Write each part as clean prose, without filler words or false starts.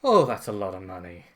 Oh, that's a lot of money.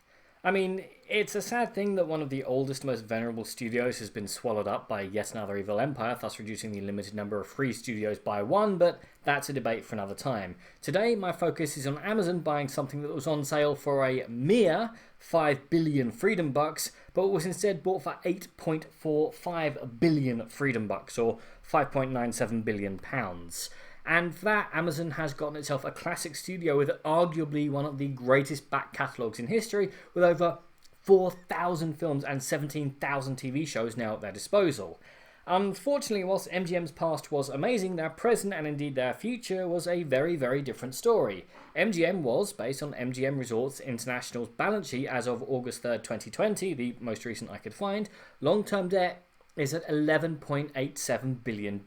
I mean, it's a sad thing that one of the oldest, most venerable studios has been swallowed up by yet another evil empire, thus reducing the limited number of free studios by one, but that's a debate for another time. Today, my focus is on Amazon buying something that was on sale for a mere 5 billion freedom bucks, but was instead bought for 8.45 billion freedom bucks, or 5.97 billion pounds. And for that, Amazon has gotten itself a classic studio with arguably one of the greatest back catalogues in history, with over 4,000 films and 17,000 TV shows now at their disposal. Unfortunately, whilst MGM's past was amazing, their present and indeed their future was a very, very different story. MGM was, based on MGM Resorts International's balance sheet as of August 3rd, 2020, the most recent I could find, long-term debt is at $11.87 billion,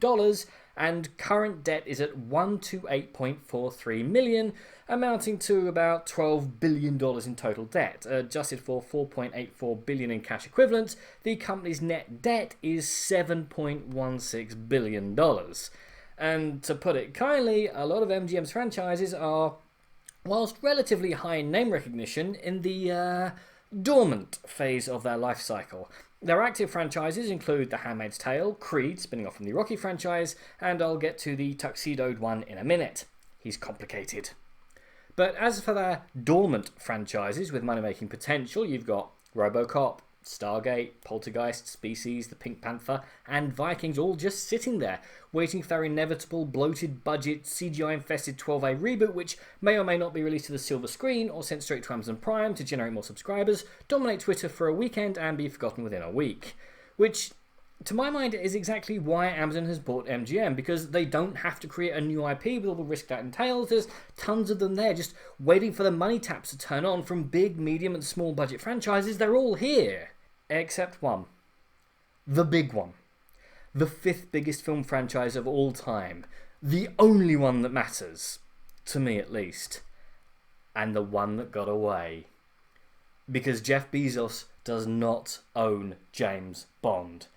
and current debt is at $128.43 million, amounting to about $12 billion in total debt. Adjusted for $4.84 billion in cash equivalents, the company's net debt is $7.16 billion. And to put it kindly, a lot of MGM's franchises are, whilst relatively high in name recognition, in the dormant phase of their life cycle. Their active franchises include The Handmaid's Tale, Creed, spinning off from the Rocky franchise, and I'll get to the Tuxedoed one in a minute. He's complicated. But as for their dormant franchises with money-making potential, you've got RoboCop, Stargate, Poltergeist, Species, The Pink Panther, and Vikings all just sitting there, waiting for their inevitable bloated budget CGI-infested 12A reboot, which may or may not be released to the silver screen or sent straight to Amazon Prime to generate more subscribers, dominate Twitter for a weekend, and be forgotten within a week. Which, to my mind, is exactly why Amazon has bought MGM, because they don't have to create a new IP with all the risk that entails. There's tons of them there, just waiting for the money taps to turn on from big, medium, and small budget franchises. They're all here. Except one. The big one. The fifth biggest film franchise of all time. The only one that matters. To me, at least. And the one that got away. Because Jeff Bezos does not own James Bond.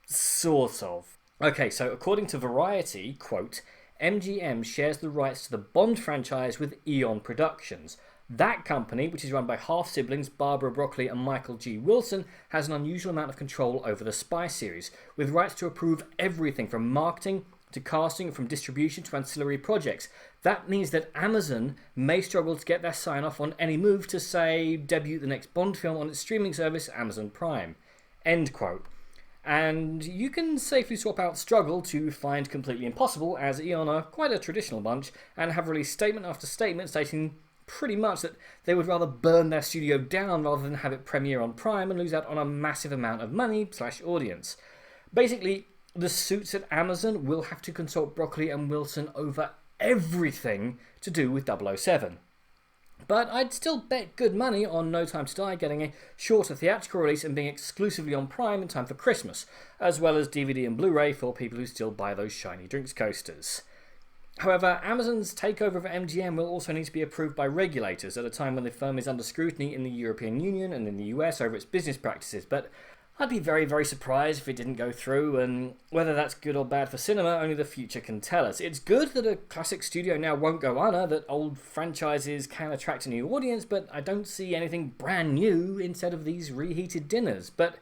Sort of. Okay, so according to Variety, quote, MGM shares the rights to the Bond franchise with Eon Productions. That company, which is run by half-siblings Barbara Broccoli and Michael G. Wilson, has an unusual amount of control over the Spy series, with rights to approve everything from marketing to casting, from distribution to ancillary projects. That means that Amazon may struggle to get their sign-off on any move to, say, debut the next Bond film on its streaming service, Amazon Prime. End quote. And you can safely swap out struggle to find completely impossible, as Eon are quite a traditional bunch and have released statement after statement stating pretty much that they would rather burn their studio down rather than have it premiere on Prime and lose out on a massive amount of money/audience. Basically, the suits at Amazon will have to consult Broccoli and Wilson over everything to do with 007. But I'd still bet good money on No Time to Die getting a shorter theatrical release and being exclusively on Prime in time for Christmas, as well as DVD and Blu-ray for people who still buy those shiny drinks coasters. However, Amazon's takeover of MGM will also need to be approved by regulators at a time when the firm is under scrutiny in the European Union and in the US over its business practices, but I'd be very, very surprised if it didn't go through, and whether that's good or bad for cinema, only the future can tell us. It's good that a classic studio now won't go under, that old franchises can attract a new audience, but I don't see anything brand new instead of these reheated dinners. But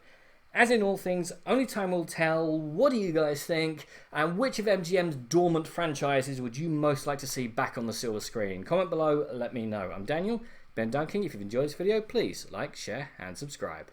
as in all things, only time will tell. What do you guys think? And which of MGM's dormant franchises would you most like to see back on the silver screen? Comment below, let me know. I'm Daniel, Ben Dunking. If you've enjoyed this video, please like, share, and subscribe.